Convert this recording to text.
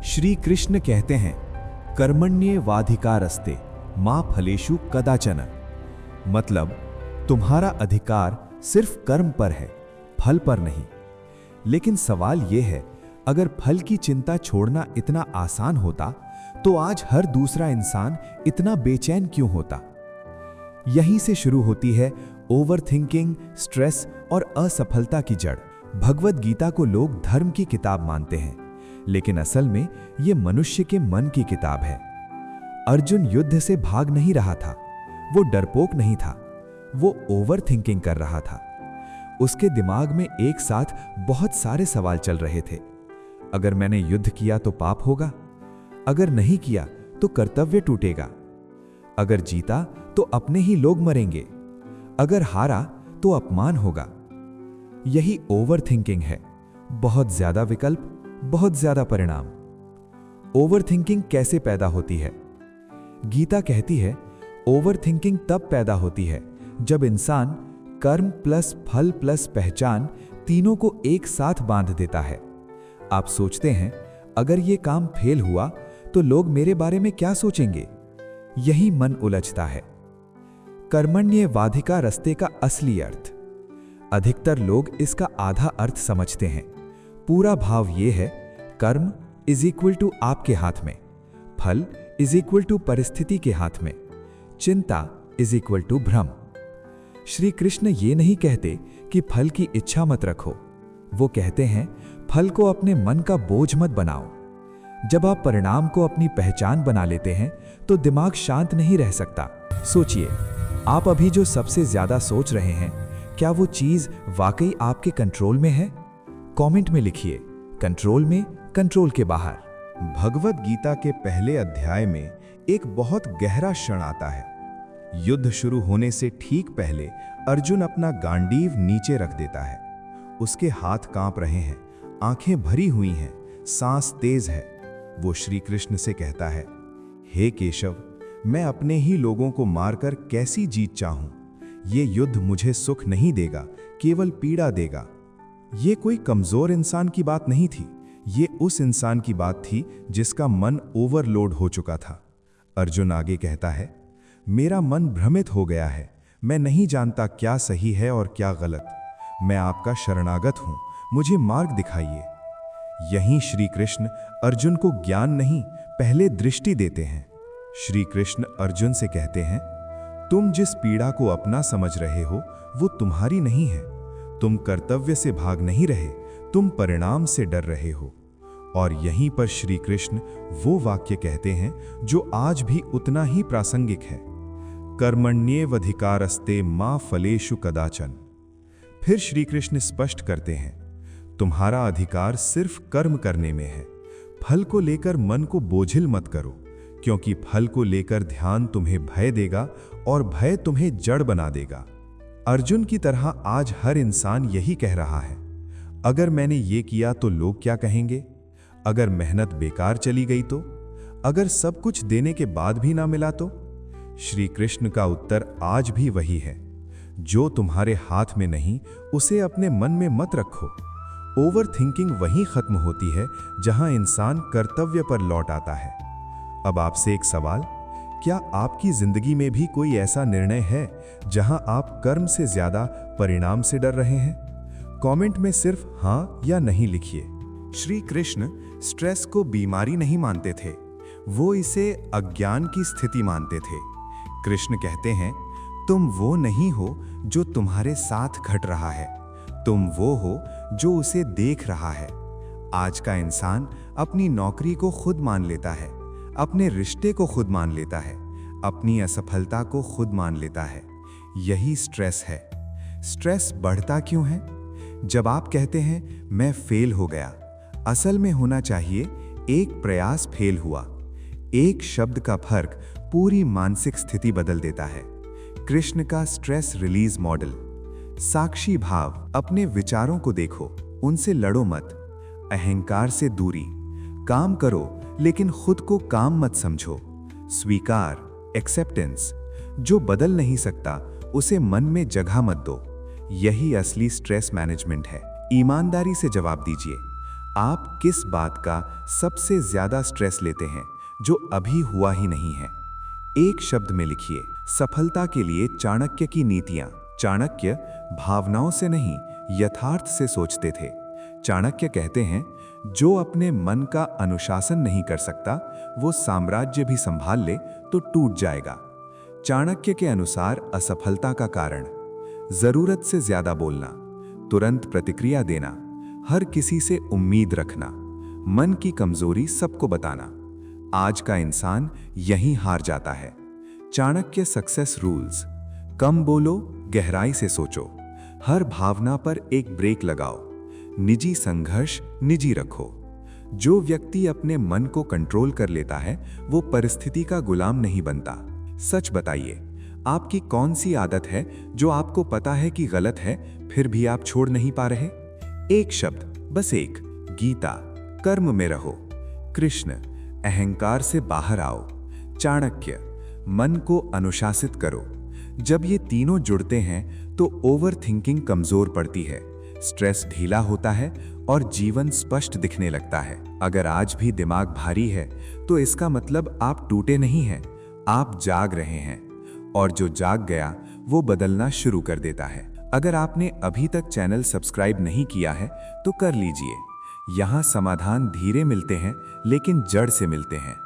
श्री कृष्ण कहते हैं, कर्मण्येवाधिकारस्ते मा फलेषु कदाचन। मतलब तुम्हारा अधिकार सिर्फ कर्म पर है, फल पर नहीं। लेकिन सवाल यह है, अगर फल की चिंता छोड़ना इतना आसान होता तो आज हर दूसरा इंसान इतना बेचैन क्यों होता? यहीं से शुरू होती है ओवरथिंकिंग, स्ट्रेस और असफलता की जड़। भगवद गीता को लोग धर्म की किताब मानते हैं, लेकिन असल में यह मनुष्य के मन की किताब है। अर्जुन युद्ध से भाग नहीं रहा था, वो डरपोक नहीं था, वो ओवरथिंकिंग कर रहा था। उसके दिमाग में एक साथ बहुत सारे सवाल चल रहे थे। अगर मैंने युद्ध किया तो पाप होगा, अगर नहीं किया तो कर्तव्य टूटेगा, अगर जीता तो अपने ही लोग मरेंगे, अगर हारा तो अपमान होगा। यही ओवरथिंकिंग है। बहुत ज्यादा विकल्प, बहुत ज्यादा परिणाम। ओवरथिंकिंग कैसे पैदा होती है? गीता कहती है, ओवरथिंकिंग तब पैदा होती है जब इंसान कर्म प्लस फल प्लस पहचान तीनों को एक साथ बांध देता है। आप सोचते हैं, अगर ये काम फेल हुआ तो लोग मेरे बारे में क्या सोचेंगे? यही मन उलझता है। कर्मण्येवाधिकारस्ते का असली अर्थ। अधिकतर लोग इसका आधा अर्थ समझते हैं। पूरा भाव ये है, कर्म इज इक्वल टू आपके हाथ में, फल इज इक्वल टू परिस्थिति के हाथ में, चिंता इज इक्वल टू भ्रम। श्री कृष्ण ये नहीं कहते कि फल की इच्छा मत रखो। वो कहते हैं, फल को अपने मन का बोझ मत बनाओ। जब आप परिणाम को अपनी पहचान बना लेते हैं तो दिमाग शांत नहीं रह सकता। सोचिए, आप अभी जो सबसे ज्यादा सोच रहे हैं, क्या वो चीज वाकई आपके कंट्रोल में है? कमेंट में लिखिए, कंट्रोल में, कंट्रोल के बाहर। भगवद गीता के पहले अध्याय में एक बहुत गहरा क्षण आता है। युद्ध शुरू होने से ठीक पहले अर्जुन अपना गांडीव नीचे रख देता है। उसके हाथ कांप रहे हैं, आंखें भरी हुई हैं, सांस तेज है। वो श्री कृष्ण से कहता है, हे केशव, मैं अपने ही लोगों को मारकर कैसी जीत चाहूं? ये युद्ध मुझे सुख नहीं देगा, केवल पीड़ा देगा। ये कोई कमजोर इंसान की बात नहीं थी, ये उस इंसान की बात थी जिसका मन ओवरलोड हो चुका था। अर्जुन आगे कहता है, मेरा मन भ्रमित हो गया है, मैं नहीं जानता क्या सही है और क्या गलत। मैं आपका शरणागत हूं, मुझे मार्ग दिखाइए। यहीं श्री कृष्ण अर्जुन को ज्ञान नहीं, पहले दृष्टि देते हैं। श्री कृष्ण अर्जुन से कहते हैं, तुम जिस पीड़ा को अपना समझ रहे हो वो तुम्हारी नहीं है। तुम कर्तव्य से भाग नहीं रहे, तुम परिणाम से डर रहे हो। और यहीं पर श्री कृष्ण वो वाक्य कहते हैं जो आज भी उतना ही प्रासंगिक है, कर्मण्येवाधिकारस्ते मा फलेषु कदाचन। फिर श्री कृष्ण स्पष्ट करते हैं, तुम्हारा अधिकार सिर्फ कर्म करने में है। फल को लेकर मन को बोझिल मत करो, क्योंकि फल को लेकर ध्यान तुम्हें भय देगा और भय तुम्हें जड़ बना देगा। अर्जुन की तरह आज हर इंसान यही कह रहा है, अगर मैंने ये किया तो लोग क्या कहेंगे? अगर मेहनत बेकार चली गई तो? अगर सब कुछ देने के बाद भी ना मिला तो? श्री कृष्ण का उत्तर आज भी वही है, जो तुम्हारे हाथ में नहीं उसे अपने मन में मत रखो। ओवरथिंकिंग वहीं खत्म होती है जहां इंसान कर्तव्य पर लौट आता है। अब आपसे एक सवाल, क्या आपकी जिंदगी में भी कोई ऐसा निर्णय है जहां आप कर्म से ज्यादा परिणाम से डर रहे हैं? कमेंट में सिर्फ हां या नहीं लिखिए। श्री कृष्ण स्ट्रेस को बीमारी नहीं मानते थे, वो इसे अज्ञान की स्थिति मानते थे। कृष्ण कहते हैं, तुम वो नहीं हो जो तुम्हारे साथ घट रहा है, तुम वो हो जो उसे देख रहा है। आज का इंसान अपनी नौकरी को खुद मान लेता है, अपने रिश्ते को खुद मान लेता है, अपनी असफलता को खुद मान लेता है। यही स्ट्रेस है। स्ट्रेस बढ़ता क्यों है? जब आप कहते हैं मैं फेल हो गया, असल में होना चाहिए एक प्रयास फेल हुआ। एक शब्द का फर्क पूरी मानसिक स्थिति बदल देता है। कृष्ण का स्ट्रेस रिलीज मॉडल। साक्षी भाव। अपने विचारों को देखो, उनसे लड़ो मत। अहंकार से दूरी। काम करो लेकिन खुद को काम मत समझो। स्वीकार, एक्सेप्टेंस। जो बदल नहीं सकता उसे मन में जगह मत दो। यही असली स्ट्रेस मैनेजमेंट है। ईमानदारी से जवाब दीजिए, आप किस बात का सबसे ज्यादा स्ट्रेस लेते हैं जो अभी हुआ ही नहीं है? एक शब्द में लिखिए, सफलता के लिए चाणक्य की नीतियां। चाणक्य भावनाओं से नहीं, यथार्थ से सोचते थे। चाणक्य कहते हैं, जो अपने मन का अनुशासन नहीं कर सकता, वो साम्राज्य भी संभाल ले तो टूट जाएगा। चाणक्य के अनुसार असफलता का कारण जरूरत से ज्यादा बोलना, तुरंत प्रतिक्रिया देना, हर किसी से उम्मीद रखना, मन की कमजोरी सबको बताना। आज का इंसान यहीं हार जाता है। चाणक्य सक्सेस रूल्स: कम बोलो, गहराई से सोचो, हर भावना पर एक ब्रेक लगाओ, निजी संघर्ष निजी रखो। जो व्यक्ति अपने मन को कंट्रोल कर लेता है वो परिस्थिति का गुलाम नहीं बनता। सच बताइए, आपकी कौन सी आदत है जो आपको पता है कि गलत है फिर भी आप छोड़ नहीं पा रहे? एक शब्द, बस एक, गीता, कर्म में रहो। कृष्ण, अहंकार से बाहर आओ। चाणक्य, मन को अनुशासित करो। जब ये तीनों जुड़ते हैं तो ओवर थिंकिंग कमजोर पड़ती है, स्ट्रेस ढीला होता है और जीवन स्पष्ट दिखने लगता है। अगर आज भी दिमाग भारी है तो इसका मतलब आप टूटे नहीं हैं, आप जाग रहे हैं, और जो जाग गया वो बदलना शुरू कर देता है। अगर आपने अभी तक चैनल सब्सक्राइब नहीं किया है तो कर लीजिए। यहाँ समाधान धीरे मिलते हैं लेकिन जड़ से मिलते हैं।